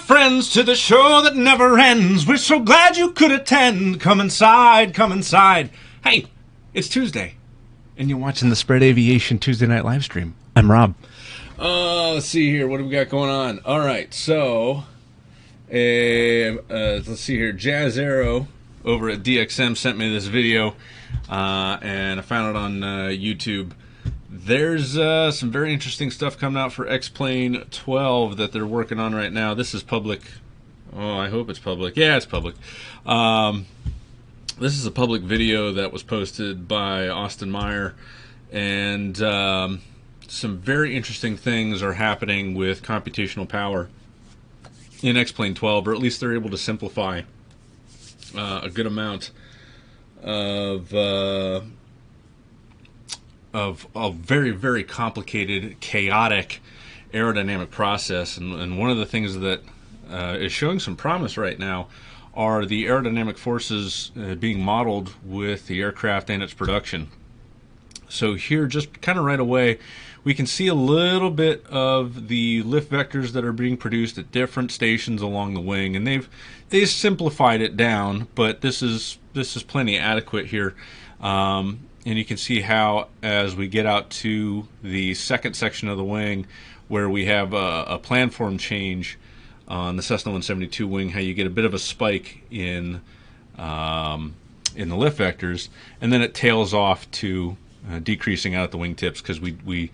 friends to the show that never ends. We're so glad you could attend. Come inside, come inside. Hey, it's Tuesday, and you're watching the Spread Aviation Tuesday night live stream. I'm Rob. Let's see here. What do we got going on? All right, so let's see here. Jazz Aero over at DXM sent me this video, and I found it on YouTube. There's some very interesting stuff coming out for X-Plane 12 that they're working on right now. This is public. Oh, I hope it's public. Yeah, it's public. This is a public video that was posted by Austin Meyer, and some very interesting things are happening with computational power in X-Plane 12, or at least they're able to simplify a good amount of a very, very complicated, chaotic aerodynamic process. And one of the things that is showing some promise right now are the aerodynamic forces being modeled with the aircraft and its production. So here, just kind of right away, we can see a little bit of the lift vectors that are being produced at different stations along the wing, and they've simplified it down, but this is plenty adequate here. And you can see how, as we get out to the second section of the wing, where we have a planform change on the Cessna 172 wing, how you get a bit of a spike in the lift vectors, and then it tails off to decreasing out at the wingtips because we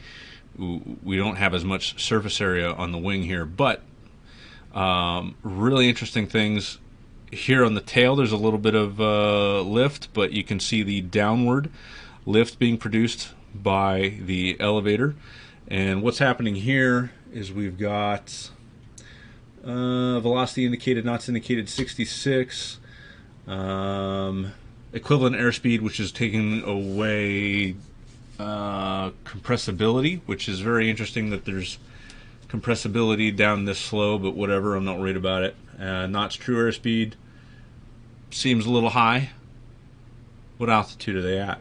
don't have as much surface area on the wing here. But really interesting things here on the tail. There's a little bit of lift, but you can see the downward lift being produced by the elevator. And what's happening here is we've got velocity indicated, knots indicated 66, equivalent airspeed, which is taking away compressibility, which is very interesting that there's compressibility down this slow, but whatever, I'm not worried about it. Knots true airspeed seems a little high. What altitude are they at?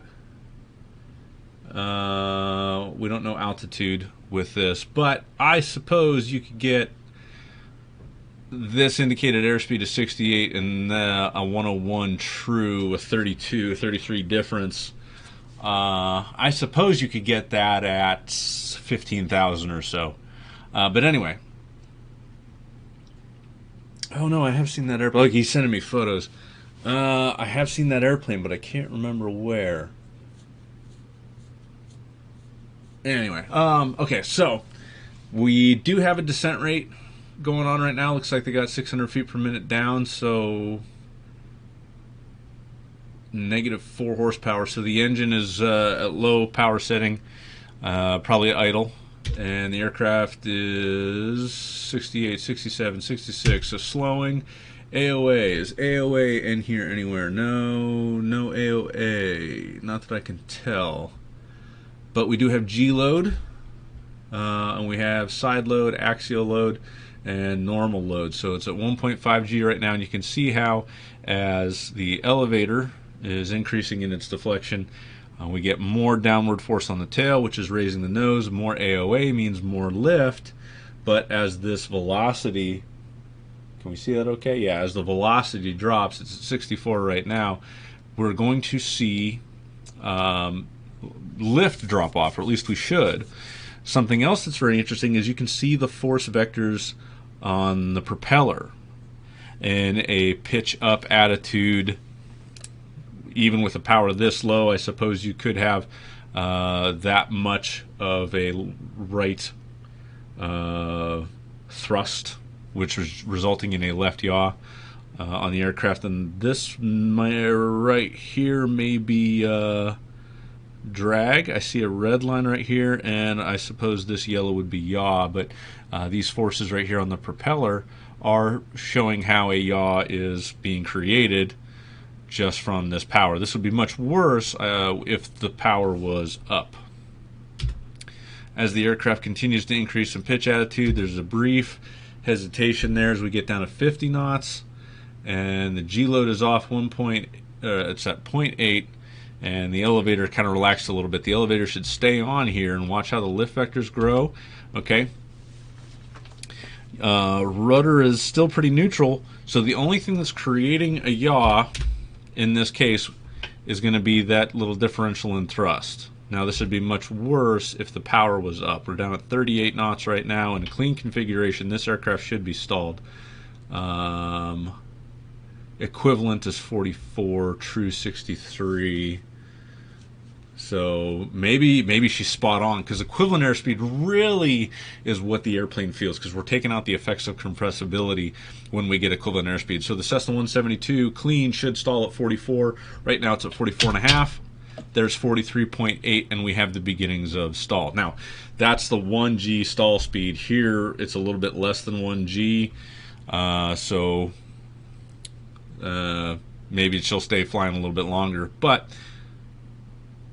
We don't know altitude with this, but I suppose you could get this indicated airspeed of 68 and a 101 true, a 32, 33 difference. I suppose you could get that at 15,000 or so. But anyway. Oh no, I have seen that airplane. Look, he's sending me photos. I have seen that airplane, but I can't remember where. Anyway, okay, so we do have a descent rate going on right now. Looks like they got 600 feet per minute down, so -4 horsepower. So the engine is at low power setting, probably idle, and the aircraft is 68, 67, 66. So slowing. AOA. Is AOA in here anywhere? No AOA. Not that I can tell. But we do have G load, and we have side load, axial load, and normal load. So it's at 1.5 G right now, and you can see how, as the elevator is increasing in its deflection, we get more downward force on the tail, which is raising the nose. More AOA means more lift, but as this velocity, can we see that okay? Yeah, as the velocity drops, it's at 64 right now, we're going to see lift drop off, or at least we should. Something else that's very interesting is you can see the force vectors on the propeller in a pitch up attitude. Even with a power this low, I suppose you could have that much of a right thrust, which is resulting in a left yaw on the aircraft. And this right here may be drag. I see a red line right here, and I suppose this yellow would be yaw, but these forces right here on the propeller are showing how a yaw is being created just from this power. This would be much worse if the power was up. As the aircraft continues to increase in pitch attitude, there's a brief hesitation there as we get down to 50 knots, and the G load is off it's at 0.8, and the elevator kind of relaxed a little bit. The elevator should stay on here, and watch how the lift vectors grow. Okay, Rudder is still pretty neutral, so the only thing that's creating a yaw in this case is going to be that little differential in thrust. Now this would be much worse if the power was up. We're down at 38 knots right now. In a clean configuration, this aircraft should be stalled. Equivalent is 44, true 63. So maybe she's spot on, because equivalent airspeed really is what the airplane feels, because we're taking out the effects of compressibility when we get equivalent airspeed. So the Cessna 172 clean should stall at 44. Right now it's at 44.5. There's 43.8, and we have the beginnings of stall. Now that's the 1G stall speed. Here it's a little bit less than 1G, so maybe she'll stay flying a little bit longer. But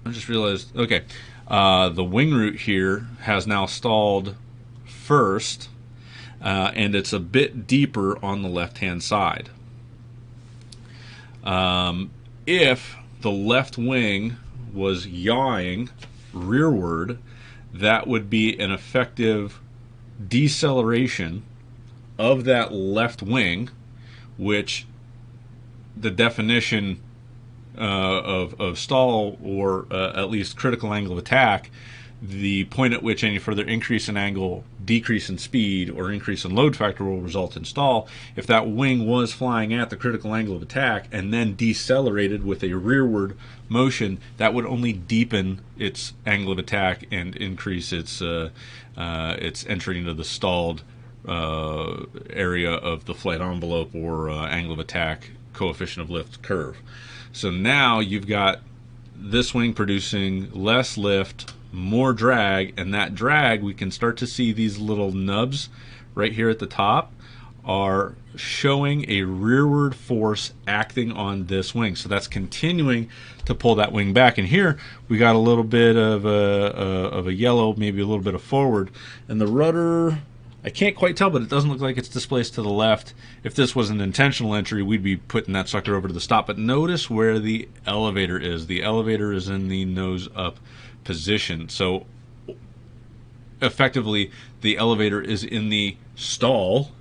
I just realized, okay, the wing root here has now stalled first, and it's a bit deeper on the left-hand side. If the left wing was yawing rearward, that would be an effective deceleration of that left wing, which the definition of stall, or at least critical angle of attack, the point at which any further increase in angle, decrease in speed, or increase in load factor will result in stall. If that wing was flying at the critical angle of attack and then decelerated with a rearward motion, that would only deepen its angle of attack and increase its entry into the stalled area of the flight envelope, or angle of attack coefficient of lift curve. So now you've got this wing producing less lift, more drag, and that drag, we can start to see these little nubs right here at the top are showing a rearward force acting on this wing. So that's continuing to pull that wing back. And here we got a little bit of a yellow, maybe a little bit of forward. And the rudder, I can't quite tell, but it doesn't look like it's displaced to the left. If this was an intentional entry, we'd be putting that sucker over to the stop. But notice where the elevator is. The elevator is in the nose up position. So effectively, the elevator is in the stall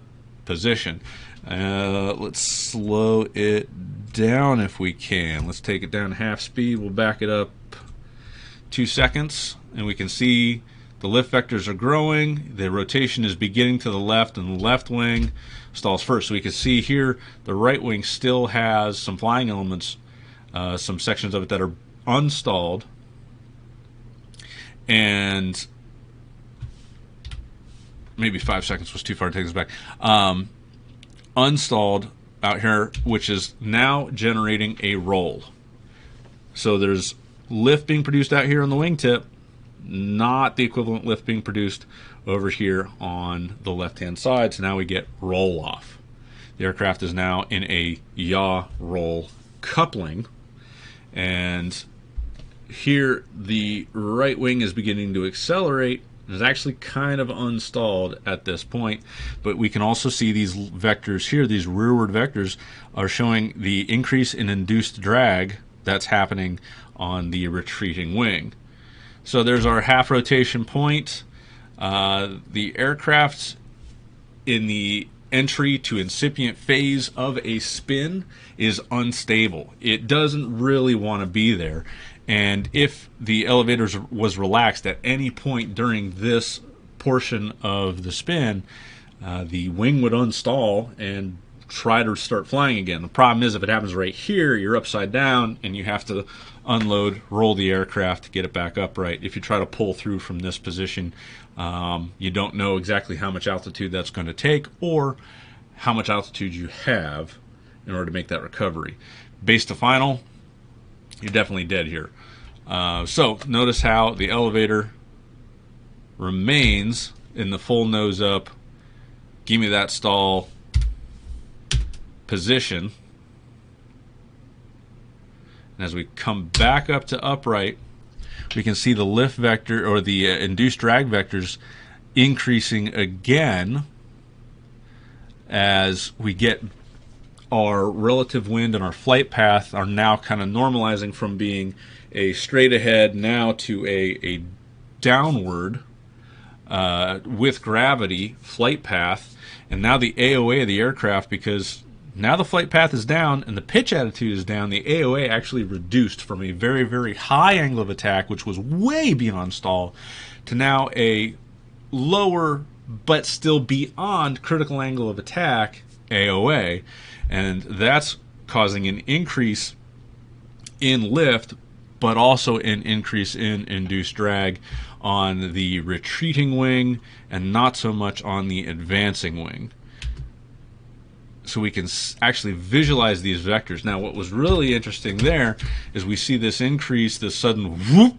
position. Let's slow it down if we can. Let's take it down to half speed. We'll back it up 2 seconds, and we can see the lift vectors are growing. The rotation is beginning to the left, and the left wing stalls first. So we can see here the right wing still has some flying elements, some sections of it that are unstalled, and maybe 5 seconds was too far to take us back. Unstalled out here, which is now generating a roll. So there's lift being produced out here on the wingtip, not the equivalent lift being produced over here on the left-hand side. So now we get roll off. The aircraft is now in a yaw roll coupling, and here the right wing is beginning to accelerate. It's actually kind of unstalled at this point, but we can also see these vectors here, these rearward vectors, are showing the increase in induced drag that's happening on the retreating wing. So there's our half rotation point. The aircraft in the entry to incipient phase of a spin is unstable. It doesn't really want to be there. And if the elevator was relaxed at any point during this portion of the spin, the wing would unstall and try to start flying again. The problem is, if it happens right here, you're upside down and you have to unload, roll the aircraft to get it back upright. If you try to pull through from this position, you don't know exactly how much altitude that's going to take or how much altitude you have in order to make that recovery. Base to final, you're definitely dead here. So notice how the elevator remains in the full nose up, give me that stall position. And as we come back up to upright, we can see the lift vector, or the induced drag vectors, increasing again as we get our relative wind and our flight path are now kind of normalizing from being a straight ahead now to a downward with gravity flight path. And now the AOA of the aircraft, because now the flight path is down and the pitch attitude is down, the AOA actually reduced from a very, very high angle of attack, which was way beyond stall, to now a lower but still beyond critical angle of attack AOA. And that's causing an increase in lift, but also an increase in induced drag on the retreating wing and not so much on the advancing wing. So we can actually visualize these vectors. Now, what was really interesting there is we see this increase, this sudden whoop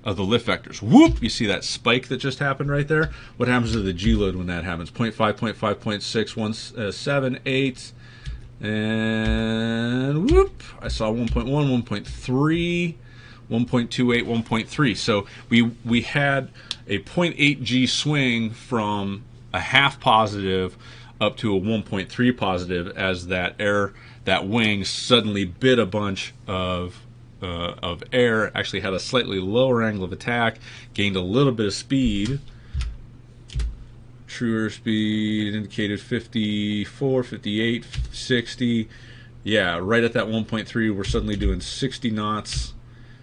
of the lift vectors. Whoop! You see that spike that just happened right there? What happens to the G load when that happens? 0.5, 0.5, 0.6, 7, 8, and whoop! I saw 1.1, 1.3, 1.28, 1.3. So we had a 0.8 G swing from a half positive up to a 1.3 positive as that wing suddenly bit a bunch of air, actually had a slightly lower angle of attack, gained a little bit of speed. True airspeed indicated 54, 58, 60. Yeah, right at that 1.3, we're suddenly doing 60 knots,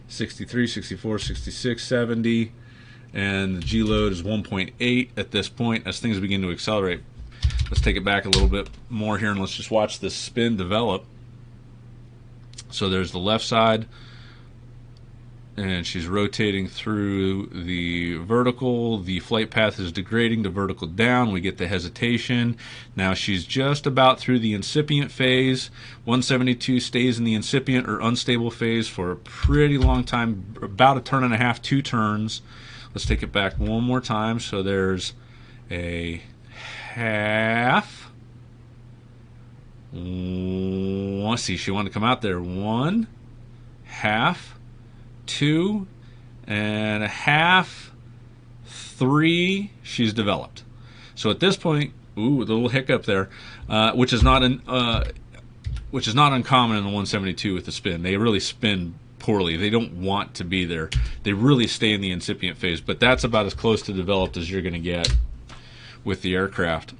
63, 64, 66, 70, and the G load is 1.8 at this point as things begin to accelerate. Let's take it back a little bit more here and let's just watch this spin develop. So there's the left side, and she's rotating through the vertical. The flight path is degrading to vertical down. We get the hesitation. Now she's just about through the incipient phase. 172 stays in the incipient or unstable phase for a pretty long time, about a turn and a half, 2 turns. Let's take it back one more time. So there's a half. Let's see, she wanted to come out there. 1 half, 2 and a half, 3. She's developed. So at this point, ooh, the little hiccup there, which is not uncommon in the 172 with the spin. They really spin poorly. They don't want to be there. They really stay in the incipient phase, but that's about as close to developed as you're going to get with the aircraft.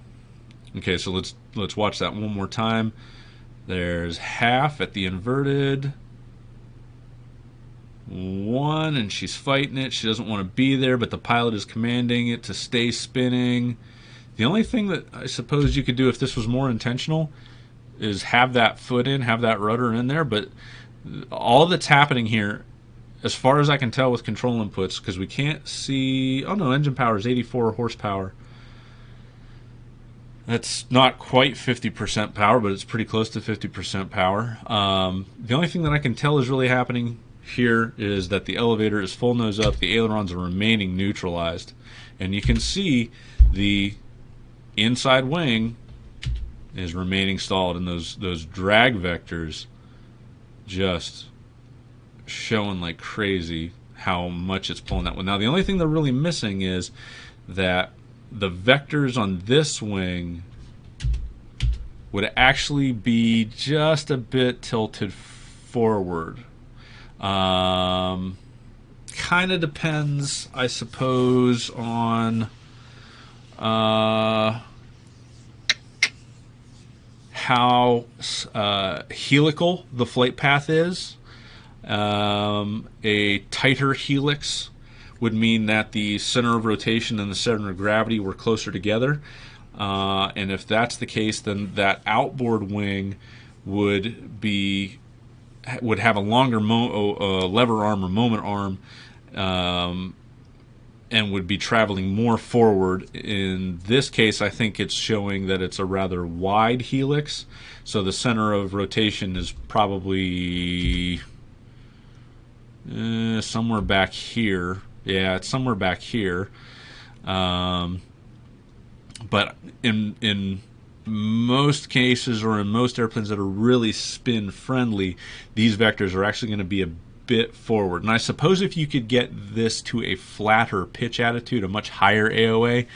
Okay, so let's watch that one more time. There's half at the inverted. 1, and she's fighting it. She doesn't want to be there, but the pilot is commanding it to stay spinning. The only thing that I suppose you could do if this was more intentional is have that foot in, have that rudder in there, but all that's happening here, as far as I can tell with control inputs, because we can't see, oh no, engine power is 84 horsepower. That's not quite 50% power, but it's pretty close to 50% power. The only thing that I can tell is really happening here is that the elevator is full nose up, the ailerons are remaining neutralized, and you can see the inside wing is remaining stalled, and those drag vectors just showing like crazy how much it's pulling that one. Now the only thing they're really missing is that the vectors on this wing would actually be just a bit tilted forward. Kind of depends, I suppose, on how helical the flight path is. A tighter helix would mean that the center of rotation and the center of gravity were closer together. And if that's the case, then that outboard wing would have a longer lever arm or moment arm, and would be traveling more forward. In this case, I think it's showing that it's a rather wide helix, so the center of rotation is probably somewhere back here. Yeah, it's somewhere back here. But in most cases, or in most airplanes that are really spin friendly, these vectors are actually going to be a bit forward. And I suppose if you could get this to a flatter pitch attitude, a much higher AOA,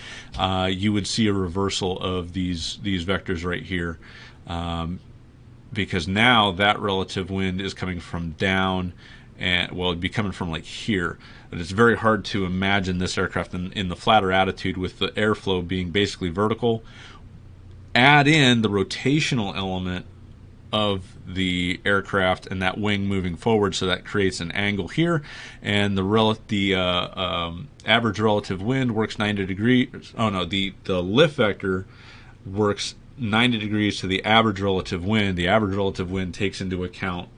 you would see a reversal of these vectors right here, because now that relative wind is coming from down, and well, it'd be coming from like here. But it's very hard to imagine this aircraft in the flatter attitude with the airflow being basically vertical, add in the rotational element of the aircraft and that wing moving forward, so that creates an angle here, and the average relative wind works 90 degrees. Oh no, the lift vector works 90 degrees to the average relative wind. The average relative wind takes into account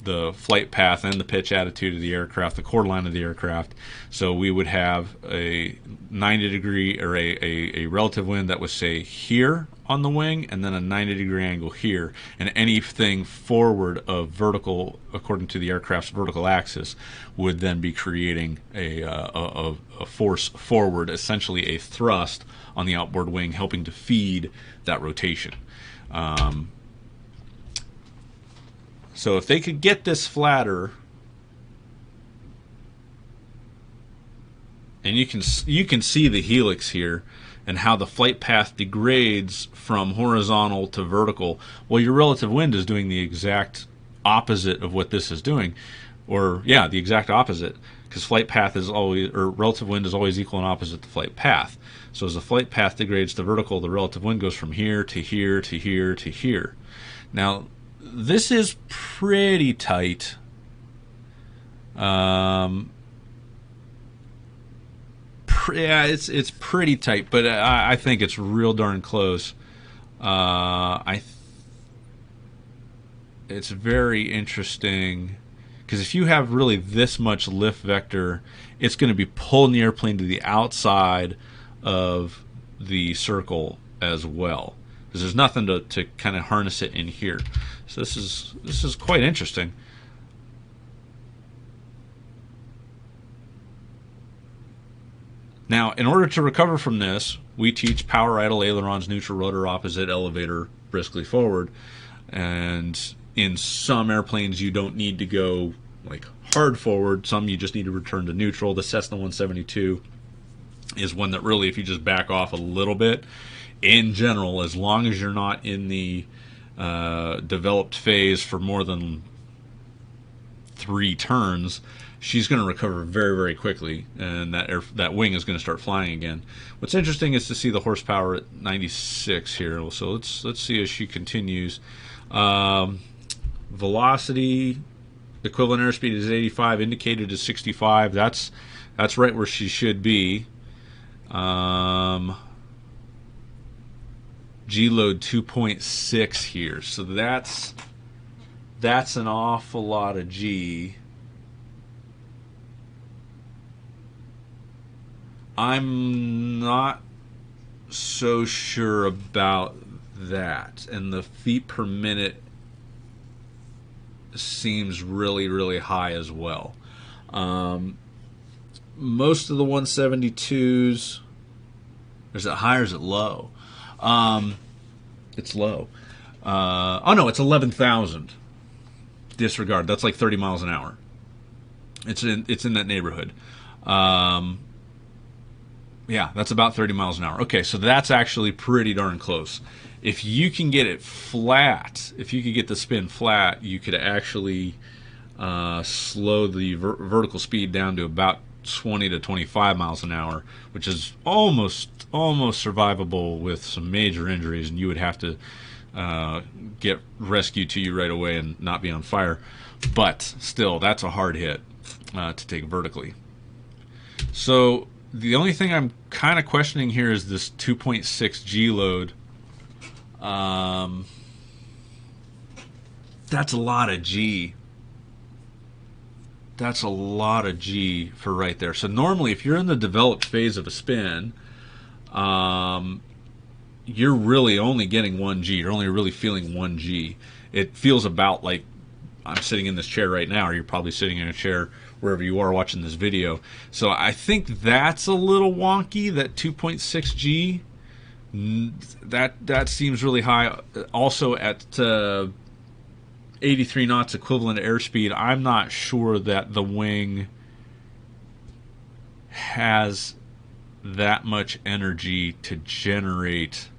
the flight path and the pitch attitude of the aircraft, the chord line of the aircraft. So we would have a 90 degree or a relative wind that was, say, here on the wing, and then a 90 degree angle here, and anything forward of vertical according to the aircraft's vertical axis would then be creating a force forward, essentially a thrust on the outboard wing, helping to feed that rotation. So if they could get this flatter, and you can see the helix here and how the flight path degrades from horizontal to vertical. Well, your relative wind is doing the exact opposite of what this is doing, or yeah, the exact opposite, because flight path is always, or relative wind is always equal and opposite to flight path. So as the flight path degrades to vertical, the relative wind goes from here to here to here to here. Now, this is pretty tight. Yeah, it's pretty tight, but I think it's real darn close. It's very interesting, because if you have really this much lift vector, it's going to be pulling the airplane to the outside of the circle as well, because there's nothing to kind of harness it in here. So this is quite interesting. Now, in order to recover from this, we teach power idle, ailerons neutral, rotor opposite, elevator briskly forward. And in some airplanes, you don't need to go like hard forward. Some you just need to return to neutral. The Cessna 172 is one that really, if you just back off a little bit, in general, as long as you're not in the developed phase for more than 3 turns, she's going to recover very, very quickly, and that wing is going to start flying again. What's interesting is to see the horsepower at 96 here. So let's see as she continues. Velocity, equivalent airspeed is 85, indicated is 65. That's right where she should be. G load 2.6 here, so that's an awful lot of G. I'm not so sure about that, and the feet per minute seems really, really high as well. Most of the 172s, is it high or is it low? It's low. Oh no, it's 11,000. Disregard. That's like 30 miles an hour. It's in that neighborhood. Yeah, that's about 30 miles an hour. Okay, so that's actually pretty darn close. If you can get it flat, if you could get the spin flat, you could actually slow the vertical speed down to about 20 to 25 miles an hour, which is almost survivable with some major injuries, and you would have to get rescue to you right away and not be on fire. But still, that's a hard hit to take vertically. So the only thing I'm kind of questioning here is this 2.6 G load. That's a lot of G. That's a lot of G for right there. So normally, if you're in the developed phase of a spin, you're really only getting 1 G. You're only really feeling 1 G. It feels about like I'm sitting in this chair right now, or you're probably sitting in a chair wherever you are watching this video. So I think that's a little wonky, that 2.6 G. That seems really high. Also at 83 knots equivalent airspeed, I'm not sure that the wing has that much energy to generate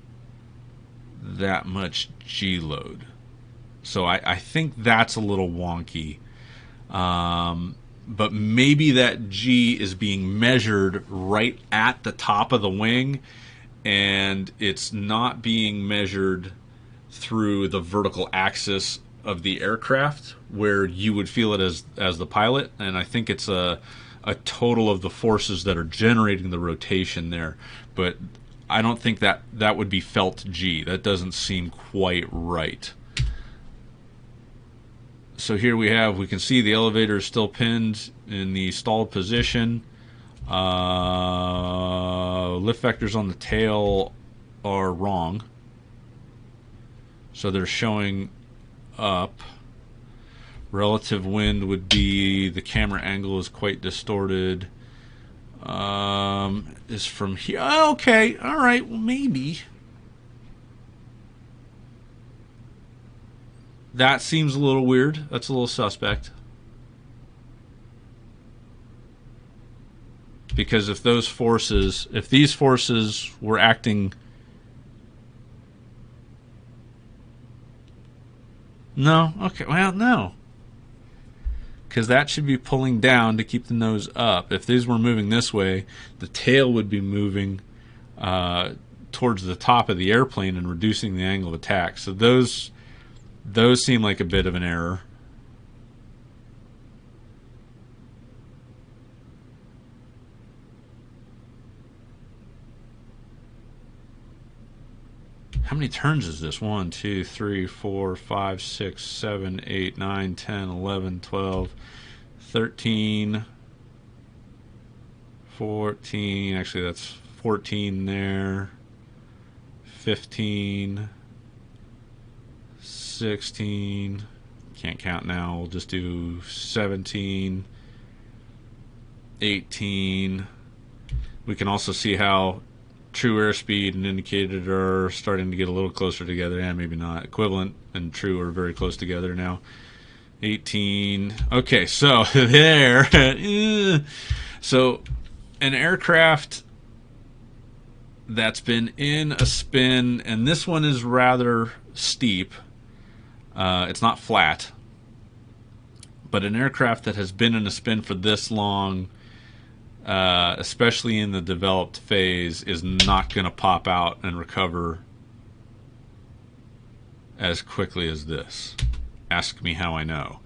that much G load. So I think that's a little wonky. But maybe that G is being measured right at the top of the wing, and it's not being measured through the vertical axis of the aircraft where you would feel it as the pilot. And I think it's a total of the forces that are generating the rotation there. But I don't think that would be felt G. That doesn't seem quite right. So here we can see the elevator is still pinned in the stalled position. Lift vectors on the tail are wrong. So they're showing up. Relative wind would be the camera angle is quite distorted. Is from here. Oh, okay, all right, well, maybe. That seems a little weird. That's a little suspect. Because if these forces were acting... No, okay, well, no. Because that should be pulling down to keep the nose up. If these were moving this way, the tail would be moving towards the top of the airplane and reducing the angle of attack. So those seem like a bit of an error. How many turns is this? 1, 2, 3, 4, 5, 6, 7, 8, 9, 10, 11, 12, 13, 14. Actually, that's 14 there. 15, 16. Can't count now. We'll just do 17, 18. We can also see how true airspeed and indicated are starting to get a little closer together. And maybe not. Equivalent and true are very close together now. 18. Okay, so there. So an aircraft that's been in a spin, and this one is rather steep. It's not flat. But an aircraft that has been in a spin for this long, especially in the developed phase, is not going to pop out and recover as quickly as this. Ask me how I know.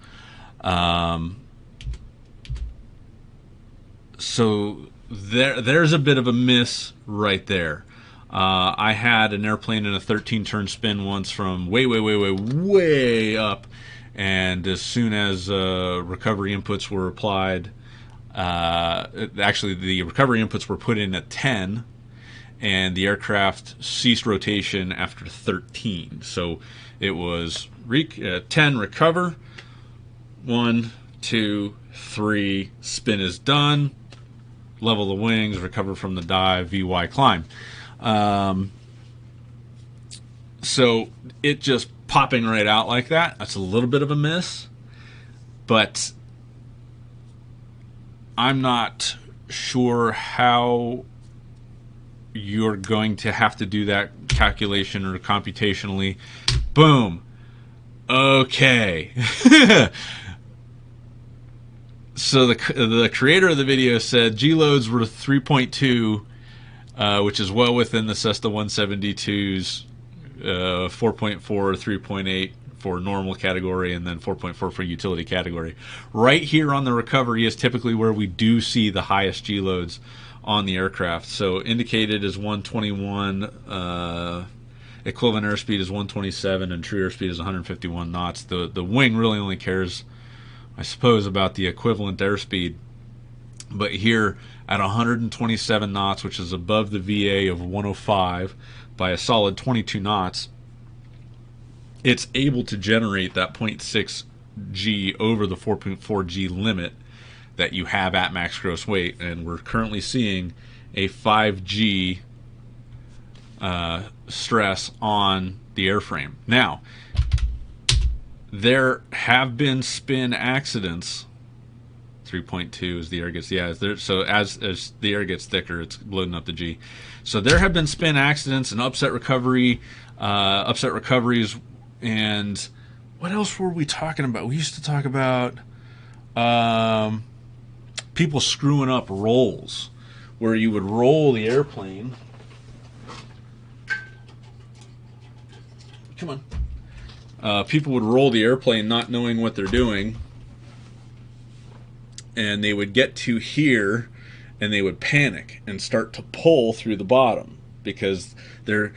So there's a bit of a miss right there. I had an airplane in a 13-turn spin once from way up, and as soon as recovery inputs were applied, actually the recovery inputs were put in at 10, and the aircraft ceased rotation after 13. So it was 10 recover, 1, 2, 3, spin is done, level the wings, recover from the dive, VY climb. So it just popping right out like that, that's a little bit of a miss, but I'm not sure how you're going to have to do that calculation or computationally. Boom. Okay. So the creator of the video said G loads were 3.2, which is well within the Cessna 172's 4.4, 3.8 for normal category, and then 4.4 for utility category. Right here on the recovery is typically where we do see the highest G loads on the aircraft. So indicated is 121, equivalent airspeed is 127, and true airspeed is 151 knots. The wing really only cares, I suppose, about the equivalent airspeed. But here at 127 knots, which is above the VA of 105 by a solid 22 knots, it's able to generate that 0.6 G over the 4.4 G limit that you have at max gross weight, and we're currently seeing a 5 G stress on the airframe. Now, there have been spin accidents. 3.2 as the air gets, so as the air gets thicker, it's loading up the G. So there have been spin accidents and upset recoveries. And what else were we talking about? We used to talk about people screwing up rolls, where you would roll the airplane Come on. People would roll the airplane not knowing what they're doing, and they would get to here, and they would panic and start to pull through the bottom because they're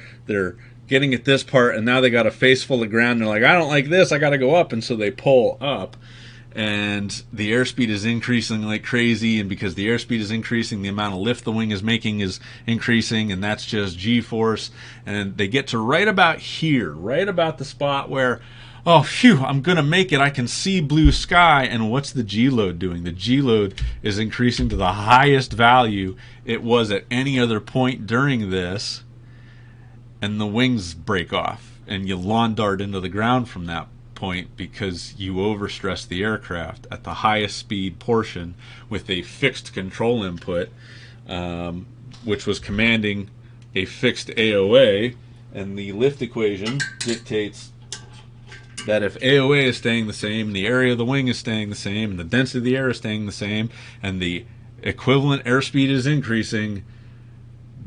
getting at this part, and now they got a face full of ground. And they're like, I don't like this, I got to go up, and so they pull up, and the airspeed is increasing like crazy. And because the airspeed is increasing, the amount of lift the wing is making is increasing, and that's just G-force. And they get to right about here, right about the spot where, oh, phew, I'm going to make it. I can see blue sky. And what's the G-load doing? The G-load is increasing to the highest value it was at any other point during this. And the wings break off. And you lawn dart into the ground from that point because you overstress the aircraft at the highest speed portion with a fixed control input, which was commanding a fixed AOA. And the lift equation dictates that if AOA is staying the same, the area of the wing is staying the same, and the density of the air is staying the same, and the equivalent airspeed is increasing,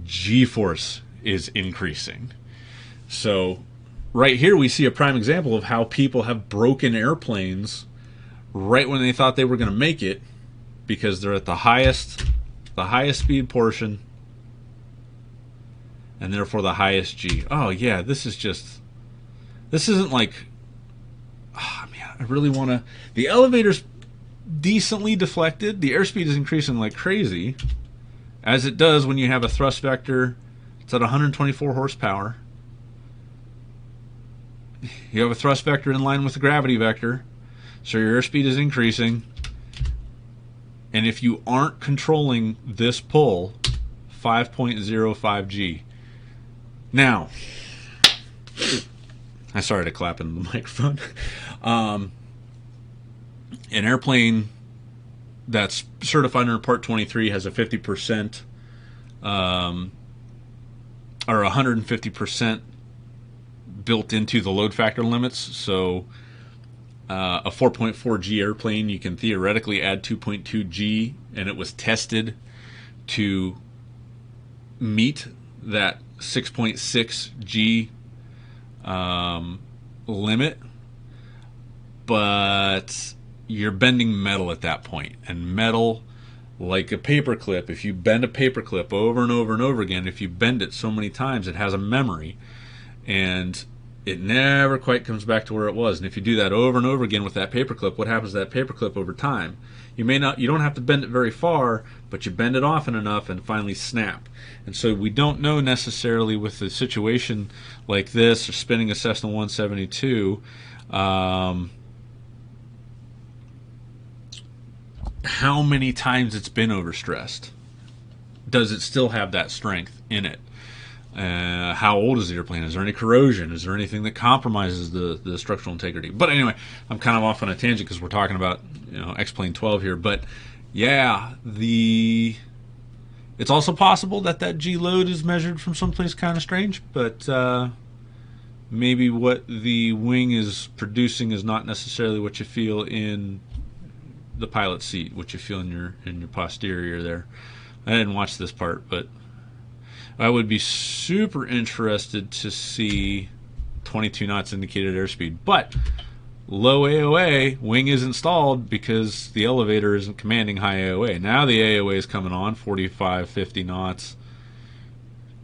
G-force is increasing. So right here we see a prime example of how people have broken airplanes right when they thought they were going to make it because they're at the highest speed portion and therefore the highest G. Oh yeah, this isn't like, oh man, I really want to, the elevator's decently deflected, the airspeed is increasing like crazy, as it does when you have a thrust vector. It's at 124 horsepower. You have a thrust vector in line with the gravity vector, so your airspeed is increasing. And if you aren't controlling this pull, 5.05 G. Now, I started to clap into the microphone. An airplane that's certified under Part 23 has a 50% or 150% built into the load factor limits. So a 4.4 G airplane, you can theoretically add 2.2 G, and it was tested to meet that 6.6 G limit, but you're bending metal at that point, and metal, like a paper clip, if you bend a paper clip over and over and over again, if you bend it so many times, it has a memory, and it never quite comes back to where it was. And if you do that over and over again with that paper clip, what happens to that paper clip over time? You don't have to bend it very far, but you bend it often enough and finally snap. And so we don't know necessarily with a situation like this, or spinning a Cessna 172, how many times it's been overstressed. Does it still have that strength in it? How old is the airplane? Is there any corrosion? Is there anything that compromises the structural integrity? But anyway, I'm kind of off on a tangent because we're talking about X-Plane 12 here. But yeah, it's also possible that G load is measured from someplace kind of strange, but maybe what the wing is producing is not necessarily what you feel in the pilot's seat, what you feel in your posterior there. I didn't watch this part, but I would be super interested to see 22 knots indicated airspeed. But low AOA, wing is installed because the elevator isn't commanding high AOA. Now the AOA is coming on, 45, 50 knots.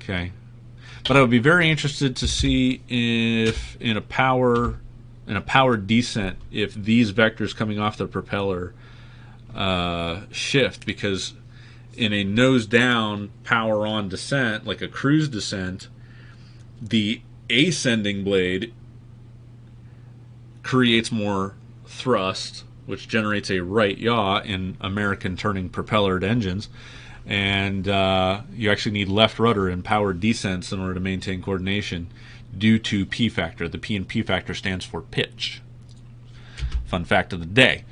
Okay. But I would be very interested to see if in a powered descent, if these vectors coming off the propeller shift, because in a nose down power on descent, like a cruise descent, the ascending blade creates more thrust, which generates a right yaw in American turning propellered engines, and you actually need left rudder in powered descents in order to maintain coordination due to P factor. The P in P factor stands for pitch. Fun fact of the day.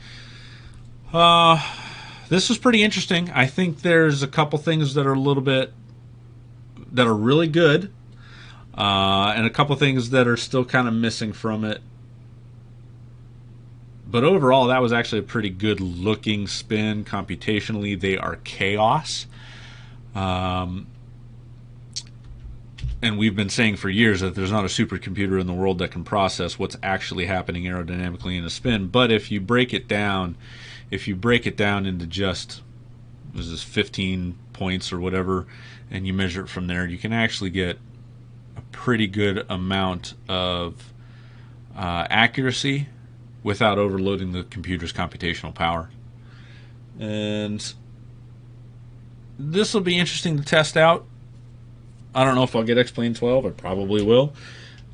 This was pretty interesting. I think there's a couple things that are really good, and a couple things that are still kind of missing from it. But overall, that was actually a pretty good looking spin. Computationally, they are chaos. and we've been saying for years that there's not a supercomputer in the world that can process what's actually happening aerodynamically in a spin. But if you break it down into just, was this 15 points or whatever, and you measure it from there, you can actually get a pretty good amount of accuracy without overloading the computer's computational power. And this will be interesting to test out. I don't know if I'll get X-Plane 12. I probably will,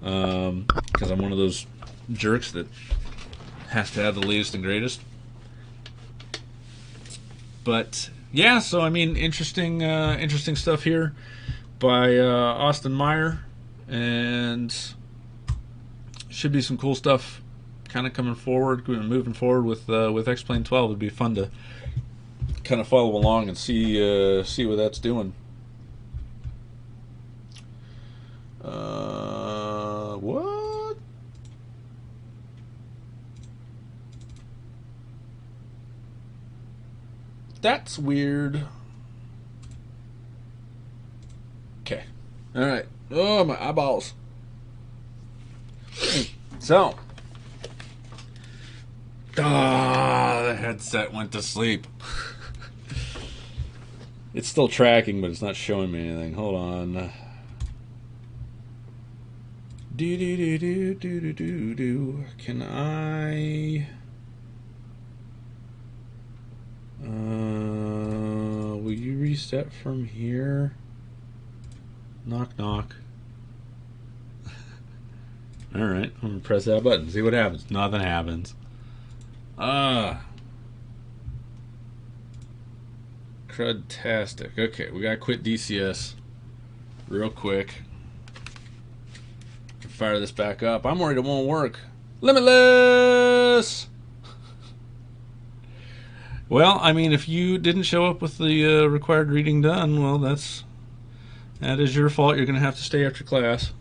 because I'm one of those jerks that has to have the latest and greatest. But yeah, so I mean, interesting stuff here by Austin Meyer, and should be some cool stuff kind of coming forward, moving forward with X-Plane 12. It'd be fun to kind of follow along and see what that's doing. What? That's weird. Okay. All right. Oh, my eyeballs. So. The headset went to sleep. It's still tracking, but it's not showing me anything. Hold on. Can I... will you reset from here? Knock, knock. Alright, I'm gonna press that button, see what happens. Nothing happens. Crudtastic. Okay, we gotta quit DCS real quick. Fire this back up. I'm worried it won't work. Limitless! Well, I mean, if you didn't show up with the required reading done, well, that is your fault. You're going to have to stay after class.